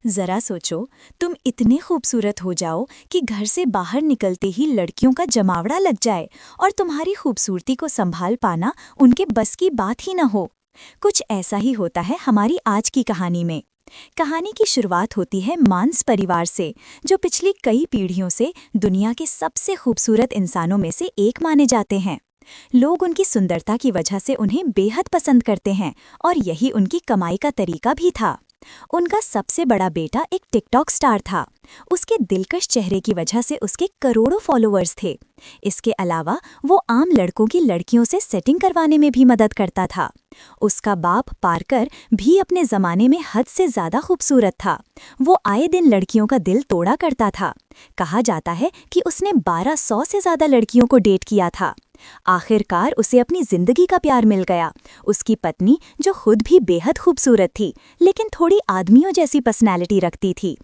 जरा सोचो, तुम इतने खूबसूरत हो जाओ कि घर से बाहर निकलते ही लड़कियों का जमावड़ा लग जाए और तुम्हारी खूबसूरती को संभाल पाना उनके बस की बात ही न हो। कुछ ऐसा ही होता है हमारी आज की कहानी में। कहानी की शुरुआत होती है मांस परिवार से, जो पिछली कई पीढ़ियों से दुनिया के सबसे खूबसूरत इंसानों में से एक माने जाते हैं। लोग उनकी सुंदरता की वजह से उन्हें बेहद पसंद करते हैं और यही उनकी कमाई का तरीका भी था। उनका सबसे बड़ा बेटा एक टिकटॉक स्टार था। उसके दिलकश चेहरे की वजह से उसके करोड़ों फॉलोअर्स थे। इसके अलावा वो आम लड़कों की लड़कियों से सेटिंग करवाने में भी मदद करता था। उसका बाप पार्कर भी अपने ज़माने में हद से ज़्यादा खूबसूरत था। वो आए दिन लड़कियों का दिल तोड़ा करता था। कहा जाता है कि उसने 1200 से ज़्यादा लड़कियों को डेट किया था। आखिरकार उसे अपनी जिंदगी का प्यार मिल गया, उसकी पत्नी, जो खुद भी बेहद खूबसूरत थी लेकिन थोड़ी आदमियों जैसी पर्सनैलिटी रखती थी।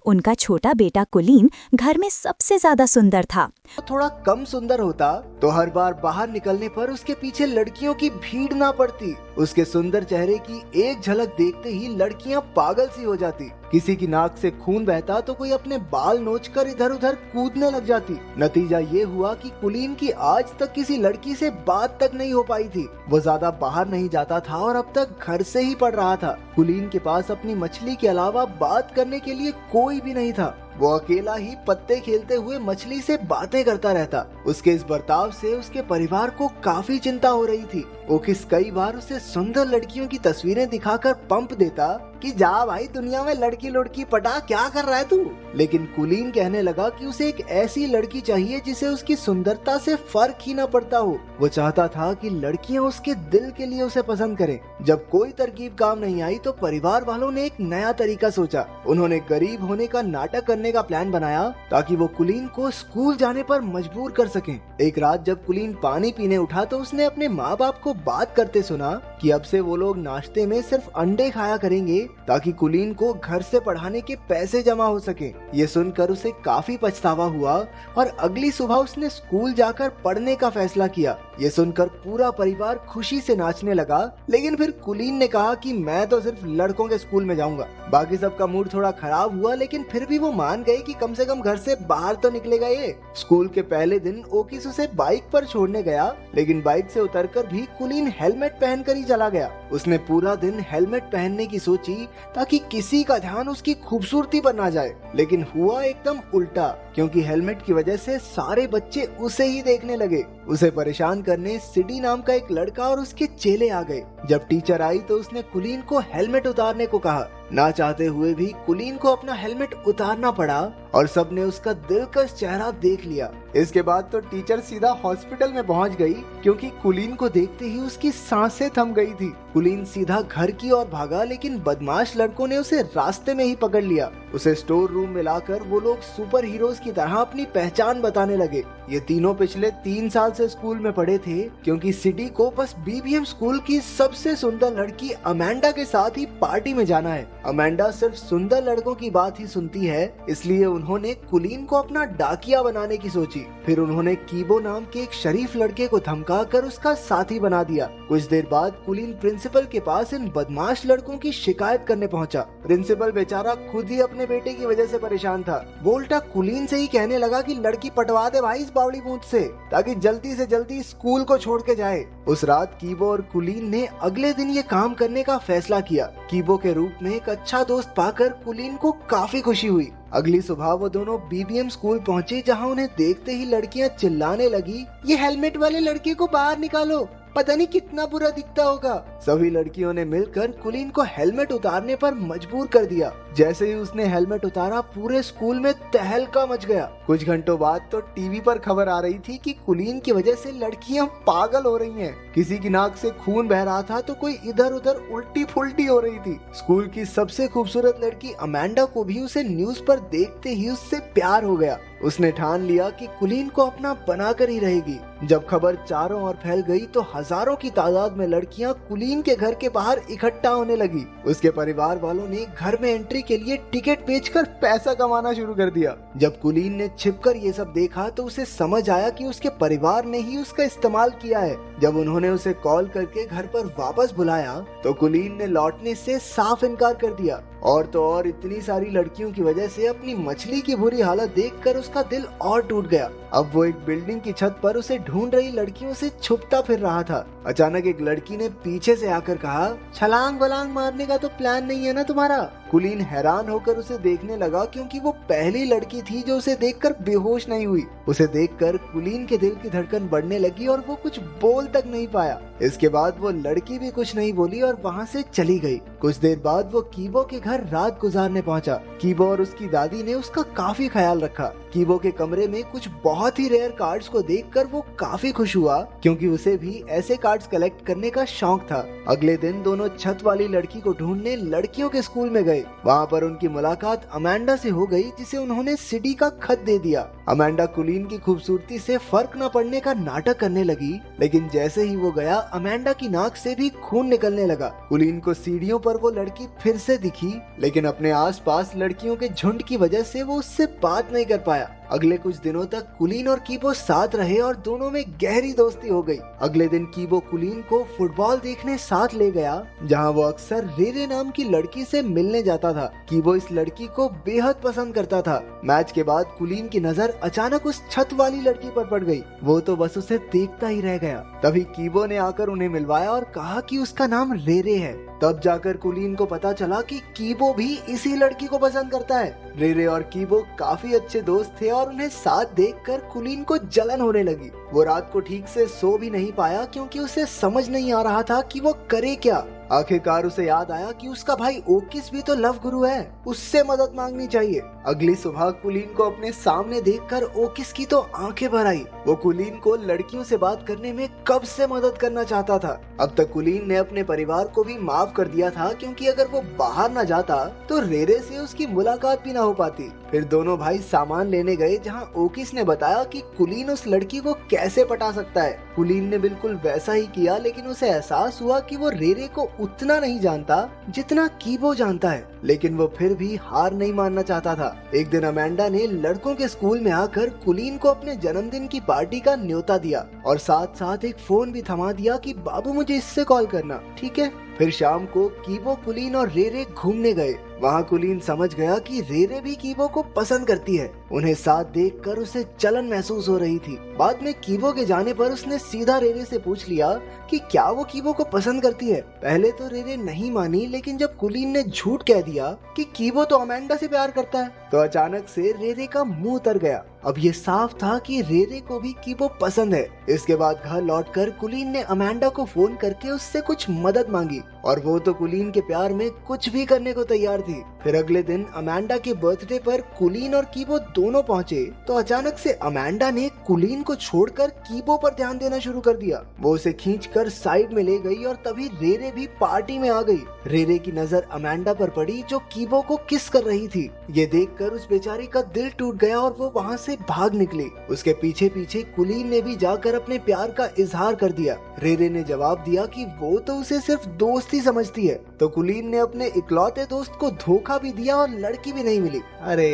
उनका छोटा बेटा कुलीन घर में सबसे ज्यादा सुंदर था। थोड़ा कम सुंदर होता तो हर बार बाहर निकलने पर उसके पीछे लड़कियों की भीड़ ना पड़ती। उसके सुंदर चेहरे की एक झलक देखते ही लड़कियां पागल सी हो जाती। किसी की नाक से खून बहता तो कोई अपने बाल नोचकर इधर उधर कूदने लग जाती। नतीजा ये हुआ कि कुलीन की आज तक किसी लड़की से बात तक नहीं हो पाई थी। वो ज्यादा बाहर नहीं जाता था और अब तक घर से ही पढ़ रहा था। कुलीन के पास अपनी मछली के अलावा बात करने के लिए कोई भी नहीं था। वो अकेला ही पत्ते खेलते हुए मछली से बातें करता रहता। उसके इस बर्ताव से उसके परिवार को काफी चिंता हो रही थी। ओकिस कई बार उसे सुंदर लड़कियों की तस्वीरें दिखाकर पंप देता कि जा भाई, दुनिया में लड़की लड़की पटा, क्या कर रहा है तू। लेकिन कुलीन कहने लगा कि उसे एक ऐसी लड़की चाहिए जिसे उसकी सुंदरता से फर्क ही न पड़ता हो। वो चाहता था कि लड़कियां उसके दिल के लिए उसे पसंद करें। जब कोई तरकीब काम नहीं आई तो परिवार वालों ने एक नया तरीका सोचा। उन्होंने गरीब होने का नाटक करने का प्लान बनाया ताकि वो कुलीन को स्कूल जाने पर मजबूर कर सकें। एक रात जब कुलीन पानी पीने उठा तो उसने अपने माँ बाप को बात करते सुना कि अब से वो लोग नाश्ते में सिर्फ अंडे खाया करेंगे ताकि कुलीन को घर से पढ़ाने के पैसे जमा हो सके। ये सुनकर उसे काफी पछतावा हुआ और अगली सुबह उसने स्कूल जाकर पढ़ने का फैसला किया। ये सुनकर पूरा परिवार खुशी से नाचने लगा। लेकिन फिर कुलीन ने कहा कि मैं तो सिर्फ लड़कों के स्कूल में जाऊंगा। बाकी सबका मूड थोड़ा खराब हुआ, लेकिन फिर भी वो मान गए कि कम से कम घर से बाहर तो निकलेगा ये। स्कूल के पहले दिन ओकिस उसे बाइक पर छोड़ने गया, लेकिन बाइक से उतरकर भी कुलीन हेलमेट पहनकर ही चला गया। उसने पूरा दिन हेलमेट पहनने की सोची ताकि किसी का ध्यान उसकी खूबसूरती पर ना जाए, लेकिन हुआ एकदम उल्टा, क्योंकि हेलमेट की वजह से सारे बच्चे उसे ही देखने लगे। उसे परेशान करने सिडी नाम का एक लड़का और उसके चेले आ गए। जब टीचर आई तो उसने कुलीन को हेलमेट उतारने को कहा। ना चाहते हुए भी कुलीन को अपना हेलमेट उतारना पड़ा और सबने उसका दिलकश चेहरा देख लिया। इसके बाद तो टीचर सीधा हॉस्पिटल में पहुंच गई, क्योंकि कुलीन को देखते ही उसकी सांसें थम गई थी। कुलीन सीधा घर की ओर भागा, लेकिन बदमाश लड़कों ने उसे रास्ते में ही पकड़ लिया। उसे स्टोर रूम में लाकर वो लोग सुपर हीरोज की तरह अपनी पहचान बताने लगे। ये तीनों पिछले 3 साल से स्कूल में पढ़े थे, क्योंकि सिडी को बस बीबीएम स्कूल की सबसे सुंदर लड़की अमेंडा के साथ ही पार्टी में जाना है। अमेंडा सिर्फ सुंदर लड़कों की बात ही सुनती है, इसलिए उन्होंने कुलीन को अपना डाकिया बनाने की सोची। फिर उन्होंने कीबो नाम के एक शरीफ लड़के को धमकाकर उसका साथी बना दिया। कुछ देर बाद कुलीन प्रिंसिपल के पास इन बदमाश लड़कों की शिकायत करने पहुंचा। प्रिंसिपल बेचारा खुद ही अपने बेटे की वजह से परेशान था। वो उल्टा कुलीन से ही कहने लगा कि लड़की पटवा दे भाई इस बावड़ी बूथ से, ताकि जल्दी से जल्दी स्कूल को छोड़ के जाए। उस रात कीबो और कुलीन ने अगले दिन ये काम करने का फैसला किया। कीबो के रूप में एक अच्छा दोस्त पाकर कुलीन को काफी खुशी हुई। अगली सुबह वो दोनों बीबीएम स्कूल पहुंचे, जहां उन्हें देखते ही लड़कियां चिल्लाने लगी, ये हेलमेट वाले लड़के को बाहर निकालो, पता नहीं कितना बुरा दिखता होगा। सभी लड़कियों ने मिलकर कुलीन को हेलमेट उतारने पर मजबूर कर दिया। जैसे ही उसने हेलमेट उतारा, पूरे स्कूल में तहलका मच गया। कुछ घंटों बाद तो टीवी पर खबर आ रही थी कि कुलीन की वजह से लड़कियां पागल हो रही हैं। किसी की नाक से खून बह रहा था तो कोई इधर उधर उल्टी फुल्टी हो रही थी। स्कूल की सबसे खूबसूरत लड़की अमेंडा को भी उसे न्यूज पर देखते ही उससे प्यार हो गया। उसने ठान लिया कि कुलीन को अपना बनाकर ही रहेगी। जब खबर चारों ओर फैल गई तो हजारों की तादाद में लड़कियां कुलीन के घर के बाहर इकट्ठा होने लगी। उसके परिवार वालों ने घर में एंट्री के लिए टिकट बेचकर पैसा कमाना शुरू कर दिया। जब कुलीन ने छिपकर ये सब देखा तो उसे समझ आया कि उसके परिवार ने ही उसका इस्तेमाल किया है। जब उन्होंने उसे कॉल करके घर पर वापस बुलाया तो कुलीन ने लौटने से साफ इनकार कर दिया। और तो और इतनी सारी लड़कियों की वजह से अपनी मछली की बुरी हालत देखकर उसका दिल और टूट गया। अब वो एक बिल्डिंग की छत पर उसे ढूंढ रही लड़कियों से छुपता फिर रहा था। अचानक एक लड़की ने पीछे से आकर कहा, छलांग वलांग मारने का तो प्लान नहीं है ना तुम्हारा? कुलीन हैरान होकर उसे देखने लगा, क्योंकि वो पहली लड़की थी जो उसे देखकर बेहोश नहीं हुई। उसे देखकर कुलीन के दिल की धड़कन बढ़ने लगी और वो कुछ बोल तक नहीं पाया। इसके बाद वो लड़की भी कुछ नहीं बोली और वहाँ से चली गई। कुछ देर बाद वो कीबो के घर रात गुजारने पहुंचा। कीबो और उसकी दादी ने उसका काफी ख्याल रखा। कीबो के कमरे में कुछ बहुत ही रेयर कार्ड्स को देखकर वो काफी खुश हुआ, क्योंकि उसे भी ऐसे कार्ड्स कलेक्ट करने का शौक था। अगले दिन दोनों छत वाली लड़की को ढूंढने लड़कियों के स्कूल में गए। वहाँ पर उनकी मुलाकात अमेंडा से हो गई, जिसे उन्होंने सीडी का खत दे दिया। अमेंडा कुलीन की खूबसूरती से फर्क न पड़ने का नाटक करने लगी, लेकिन जैसे ही वो गया अमेंडा की नाक से भी खून निकलने लगा। कुलीन को सीढ़ियों पर वो लड़की फिर से दिखी, लेकिन अपने आसपास लड़कियों के झुंड की वजह से वो उससे बात नहीं कर पाया। अगले कुछ दिनों तक कुलीन और कीबो साथ रहे और दोनों में गहरी दोस्ती हो गई। अगले दिन कीबो कुलीन को फुटबॉल देखने साथ ले गया, जहां वो अक्सर रेरे नाम की लड़की से मिलने जाता था। कीबो इस लड़की को बेहद पसंद करता था। मैच के बाद कुलीन की नजर अचानक उस छत वाली लड़की पर पड़ गई। वो तो बस उसे देखता ही रह गया। तभी कीबो ने आकर उन्हें मिलवाया और कहा कि उसका नाम रेरे है। तब जाकर कुलीन को पता चला कि कीबो भी इसी लड़की को पसंद करता है। रेरे और कीबो काफी अच्छे दोस्त थे और उन्हें साथ देखकर कुलीन को जलन होने लगी। वो रात को ठीक से सो भी नहीं पाया, क्योंकि उसे समझ नहीं आ रहा था कि वो करे क्या। आखिरकार उसे याद आया कि उसका भाई ओकिस भी तो लव गुरु है, उससे मदद मांगनी चाहिए। अगली सुबह कुलीन को अपने सामने देखकर ओकिस की तो आंखें भर आई। वो कुलीन को लड़कियों से बात करने में कब से मदद करना चाहता था। अब तक कुलीन ने अपने परिवार को भी माफ कर दिया था, क्योंकि अगर वो बाहर न जाता तो रेरे से उसकी मुलाकात भी न हो पाती। फिर दोनों भाई सामान लेने गए, जहां ओकिस ने बताया कि कुलीन उस लड़की को कैसे पटा सकता है। कुलीन ने बिल्कुल वैसा ही किया, लेकिन उसे एहसास हुआ कि वो रेरे को उतना नहीं जानता जितना कीबो जानता है। लेकिन वो फिर भी हार नहीं मानना चाहता था। एक दिन अमेंडा ने लड़कों के स्कूल में आकर कुलीन को अपने जन्मदिन की पार्टी का न्योता दिया और साथ साथ एक फोन भी थमा दिया कि बाबू मुझे इससे कॉल करना, ठीक है? फिर शाम को कीबो, कुलीन और रेरे घूमने गए। वहाँ कुलीन समझ गया कि रेरे भी कीबो को पसंद करती है। उन्हें साथ देखकर उसे जलन महसूस हो रही थी। बाद में कीबो के जाने पर उसने सीधा रेरे से पूछ लिया कि क्या वो कीबो को पसंद करती है। पहले तो रेरे नहीं मानी, लेकिन जब कुलीन ने झूठ कह दिया कि कीबो तो अमेंडा से प्यार करता है, तो अचानक से रेरे का मुंह उतर गया। अब ये साफ था कि रेरे को भी कीबो पसंद है। इसके बाद घर लौटकर कुलीन ने अमेंडा को फोन करके उससे कुछ मदद मांगी, और वो तो कुलीन के प्यार में कुछ भी करने को तैयार थी। फिर अगले दिन अमेंडा के बर्थडे पर कुलीन और कीबो दोनों पहुंचे, तो अचानक से अमेंडा ने कुलीन को छोड़कर कीबो पर ध्यान देना शुरू कर दिया। वो उसे खींचकर साइड में ले गई और तभी रेरे भी पार्टी में आ गई। रेरे की नजर अमेंडा पर पड़ी, जो कीबो को किस कर रही थी। ये देखकर उस बेचारी का दिल टूट गया और वो वहाँ से भाग निकली। उसके पीछे पीछे कुलीन ने भी जाकर अपने प्यार का इजहार कर दिया। रेरे ने जवाब दिया कि वो तो उसे सिर्फ दोस्त ही समझती है। तो कुलीन ने अपने इकलौते दोस्त को धोखा भी दिया और लड़की भी नहीं मिली। अरे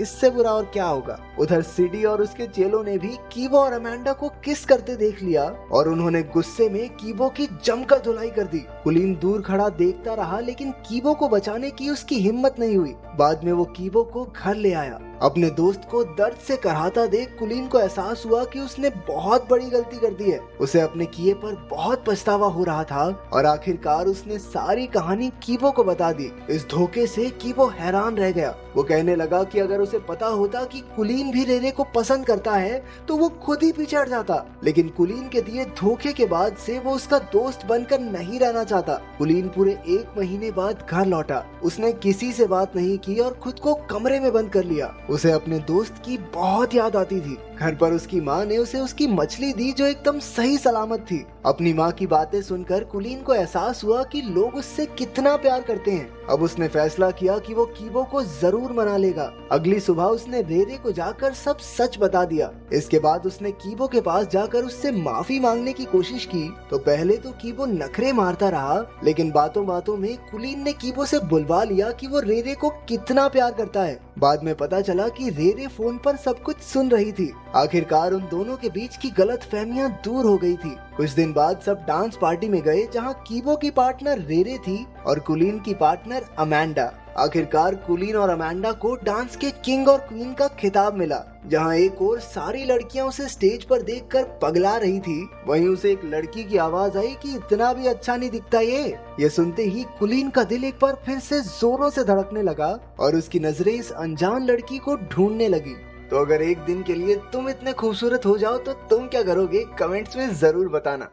इससे बुरा और क्या होगा। उधर सिडी और उसके चेलों ने भी कीबो और अमेंडा को किस करते देख लिया और उन्होंने गुस्से में कीबो की जमकर धुलाई कर दी। कुलीन दूर खड़ा देखता रहा, लेकिन कीबो को बचाने की उसकी हिम्मत नहीं हुई। बाद में वो कीबो को घर ले आया। अपने दोस्त को दर्द से कराहता देख कुलीन को एहसास हुआ कि उसने बहुत बड़ी गलती कर दी है। उसे अपने किए पर बहुत पछतावा हो रहा था और आखिरकार उसने सारी कहानी कीबो को बता दी। इस धोखे से कीबो हैरान रह गया। वो कहने लगा कि अगर उसे पता होता कि कुलीन भी रेरे को पसंद करता है तो वो खुद ही पीछे हट जाता, लेकिन कुलीन के दिए धोखे के बाद से वो उसका दोस्त बनकर नहीं रहना चाहता। कुलीन पूरे 1 महीने बाद घर लौटा। उसने किसी से बात नहीं की और खुद को कमरे में बंद कर लिया। उसे अपने दोस्त की बहुत याद आती थी। घर पर उसकी माँ ने उसे उसकी मछली दी, जो एकदम सही सलामत थी। अपनी माँ की बातें सुनकर कुलीन को एहसास हुआ कि लोग उससे कितना प्यार करते हैं। अब उसने फैसला किया कि वो कीबो को जरूर मना लेगा। अगली सुबह उसने रेरे को जाकर सब सच बता दिया। इसके बाद उसने कीबो के पास जाकर उससे माफी मांगने की कोशिश की। तो पहले तो कीबो नखरे मारता रहा, लेकिन बातों बातों में कुलीन ने कीबो से बुलवा लिया कि वो रेरे को कितना प्यार करता है। बाद में पता चला कि रेरे फोन पर सब कुछ सुन रही थी। आखिरकार उन दोनों के बीच की गलतफहमियां दूर हो गई थी। कुछ दिन बाद सब डांस पार्टी में गए, जहां कीबो की पार्टनर रेरे थी और कुलीन की पार्टनर अमेंडा। आखिरकार कुलीन और अमेंडा को डांस के किंग और क्वीन का खिताब मिला। जहां एक और सारी लड़कियां उसे स्टेज पर देखकर पगला रही थी, वहीं उसे एक लड़की की आवाज आई कि इतना भी अच्छा नहीं दिखता ये सुनते ही कुलीन का दिल एक बार फिर से जोरों से धड़कने लगा और उसकी नजरें इस अनजान लड़की को ढूंढने लगी। तो अगर एक दिन के लिए तुम इतने खूबसूरत हो जाओ तो तुम क्या करोगे, कमेंट्स में जरूर बताना।